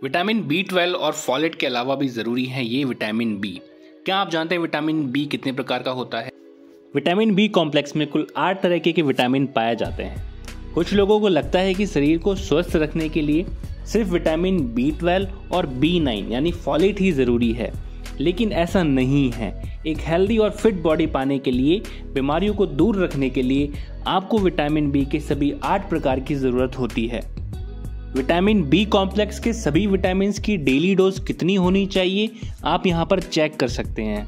Vitamin B12 और folate के अलावा भी ज़रूरी है ये विटामिन बी। क्या आप जानते हैं विटामिन बी कितने प्रकार का होता है? विटामिन बी कॉम्प्लेक्स में कुल 8 तरह के विटामिन पाए जाते हैं। कुछ लोगों को लगता है कि शरीर को स्वस्थ रखने के लिए सिर्फ विटामिन B12 और B9 यानी फॉलेट ही ज़रूरी है, लेकिन ऐसा नहीं है। एक हेल्दी और फिट बॉडी पाने के लिए, बीमारियों को दूर रखने के लिए आपको विटामिन बी के सभी 8 प्रकार की ज़रूरत होती है। विटामिन बी कॉम्प्लेक्स के सभी विटामिन की डेली डोज कितनी होनी चाहिए, आप यहाँ पर चेक कर सकते हैं।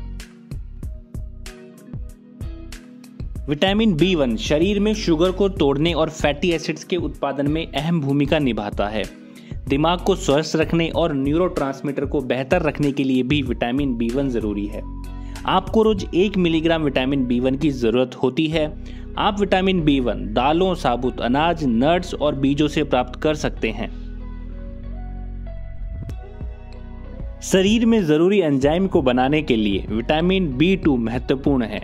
विटामिन B1 शरीर में शुगर को तोड़ने और फैटी एसिड्स के उत्पादन में अहम भूमिका निभाता है। दिमाग को स्वस्थ रखने और न्यूरोट्रांसमीटर को बेहतर रखने के लिए भी विटामिन B1 जरूरी है। आपको रोज 1 मिलीग्राम विटामिन B1 की जरूरत होती है। आप विटामिन B1 दालों, साबुत अनाज, नट्स और बीजों से प्राप्त कर सकते हैं। शरीर में जरूरी एंजाइम को बनाने के लिए विटामिन B2 महत्वपूर्ण है।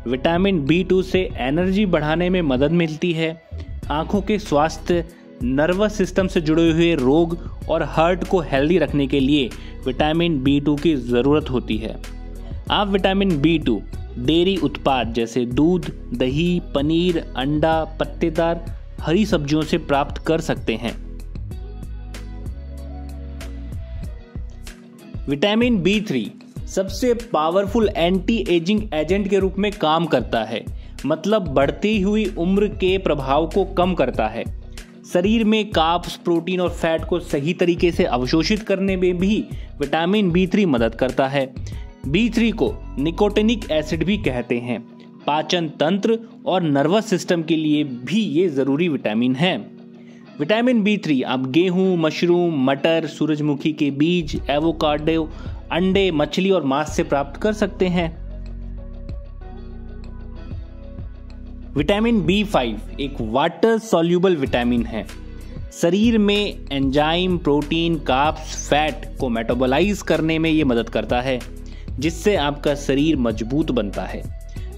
विटामिन B2 से एनर्जी बढ़ाने में मदद मिलती है। आंखों के स्वास्थ्य, नर्वस सिस्टम से जुड़े हुए रोग और हार्ट को हेल्दी रखने के लिए विटामिन B2 की ज़रूरत होती है। आप विटामिन B2 डेयरी उत्पाद जैसे दूध, दही, पनीर, अंडा, पत्तेदार, हरी सब्जियों से प्राप्त कर सकते हैं। विटामिन B3 सबसे पावरफुल एंटी एजिंग एजेंट के रूप में काम करता है, मतलब बढ़ती हुई उम्र के प्रभाव को कम करता है। शरीर में कार्ब्स, प्रोटीन और फैट को सही तरीके से अवशोषित करने में भी विटामिन B3 मदद करता है। B3 को निकोटिनिक एसिड भी कहते हैं। पाचन तंत्र और नर्वस सिस्टम के लिए भी ये जरूरी विटामिन है। विटामिन B3 आप गेहूं, मशरूम, मटर, सूरजमुखी के बीज, एवोकाडो, अंडे, मछली और मांस से प्राप्त कर सकते हैं। विटामिन B5 एक वाटर सॉल्युबल विटामिन है। शरीर में एंजाइम, प्रोटीन, कार्ब्स, फैट को मेटाबोलाइज करने में ये मदद करता है, जिससे आपका शरीर मजबूत बनता है।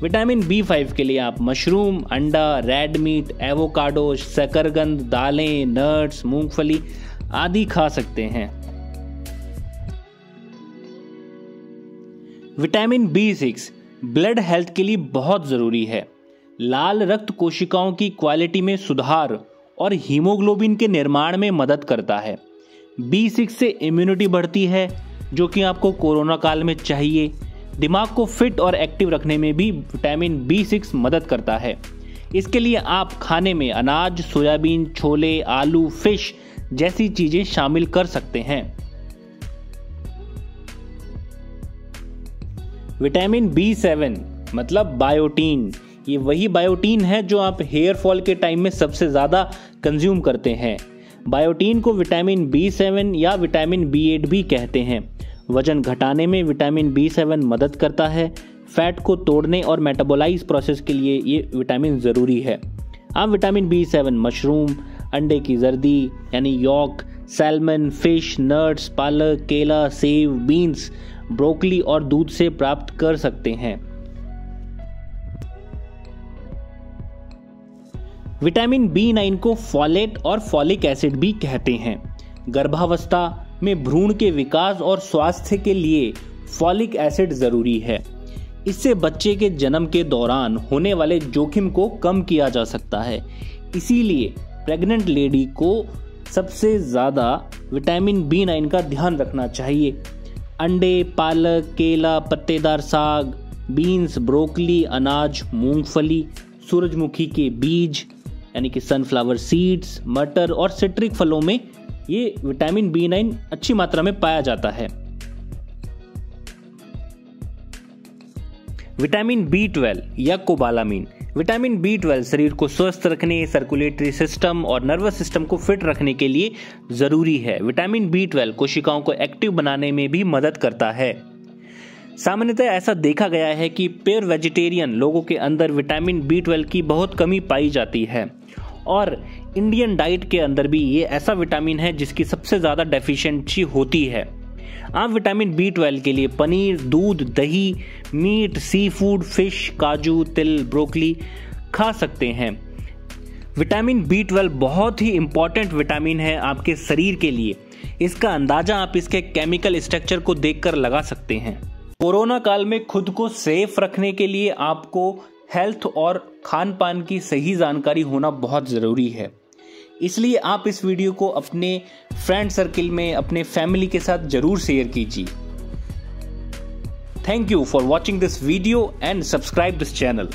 विटामिन B5 के लिए आप मशरूम, अंडा, रेड मीट, एवोकाडो, शकरकंद, दालें, नट्स, मूंगफली आदि खा सकते हैं। विटामिन B6 ब्लड हेल्थ के लिए बहुत जरूरी है। लाल रक्त कोशिकाओं की क्वालिटी में सुधार और हीमोग्लोबिन के निर्माण में मदद करता है। B6 से इम्यूनिटी बढ़ती है, जो कि आपको कोरोना काल में चाहिए। दिमाग को फिट और एक्टिव रखने में भी विटामिन B6 मदद करता है। इसके लिए आप खाने में अनाज, सोयाबीन, छोले, आलू, फिश जैसी चीजें शामिल कर सकते हैं। विटामिन B7 मतलब बायोटीन, ये वही बायोटीन है जो आप हेयर फॉल के टाइम में सबसे ज़्यादा कंज्यूम करते हैं। बायोटीन को विटामिन B7 या विटामिन B8 भी कहते हैं। वजन घटाने में विटामिन B7 मदद करता है। फैट को तोड़ने और मेटाबोलाइज प्रोसेस के लिए ये विटामिन ज़रूरी है। आप विटामिन B7 मशरूम, अंडे की जर्दी यानी यॉक, सैल्मन, फिश, नट्स, पालक, केला, सेब, बीन्स, ब्रोकली और दूध से प्राप्त कर सकते हैं। विटामिन B9 को फॉलेट और फॉलिक एसिड भी कहते हैं। गर्भावस्था में भ्रूण के विकास और स्वास्थ्य के लिए फॉलिक एसिड जरूरी है। इससे बच्चे के जन्म के दौरान होने वाले जोखिम को कम किया जा सकता है। इसीलिए प्रेग्नेंट लेडी को सबसे ज़्यादा विटामिन B9 का ध्यान रखना चाहिए। अंडे, पालक, केला, पत्तेदार साग, बीन्स, ब्रोकली, अनाज, मूंगफली, सूरजमुखी के बीज यानी कि सनफ्लावर सीड्स, मटर और सिट्रिक फलों में ये विटामिन B9 अच्छी मात्रा में पाया जाता है। विटामिन B12 या कोबालामिन। विटामिन B12 शरीर को स्वस्थ रखने, सर्कुलेटरी सिस्टम और नर्वस सिस्टम को फिट रखने के लिए जरूरी है। विटामिन B12 कोशिकाओं को एक्टिव बनाने में भी मदद करता है। सामान्यतः ऐसा देखा गया है कि प्योर वेजिटेरियन लोगों के अंदर विटामिन B12 की बहुत कमी पाई जाती है, और इंडियन डाइट के अंदर भी ये ऐसा विटामिन है जिसकी सबसे ज़्यादा डेफिशिएंसी होती है। आप विटामिन B12 के लिए पनीर, दूध, दही, मीट, सी फूड, फिश, काजू, तिल, ब्रोकली खा सकते हैं। विटामिन B12 बहुत ही इंपॉर्टेंट विटामिन है आपके शरीर के लिए। इसका अंदाजा आप इसके केमिकल स्ट्रक्चर को देखकर लगा सकते हैं। कोरोना काल में खुद को सेफ रखने के लिए आपको हेल्थ और खान पान की सही जानकारी होना बहुत ज़रूरी है। इसलिए आप इस वीडियो को अपने फ्रेंड सर्किल में, अपने फैमिली के साथ जरूर शेयर कीजिए। Thank you for watching this video and subscribe this channel.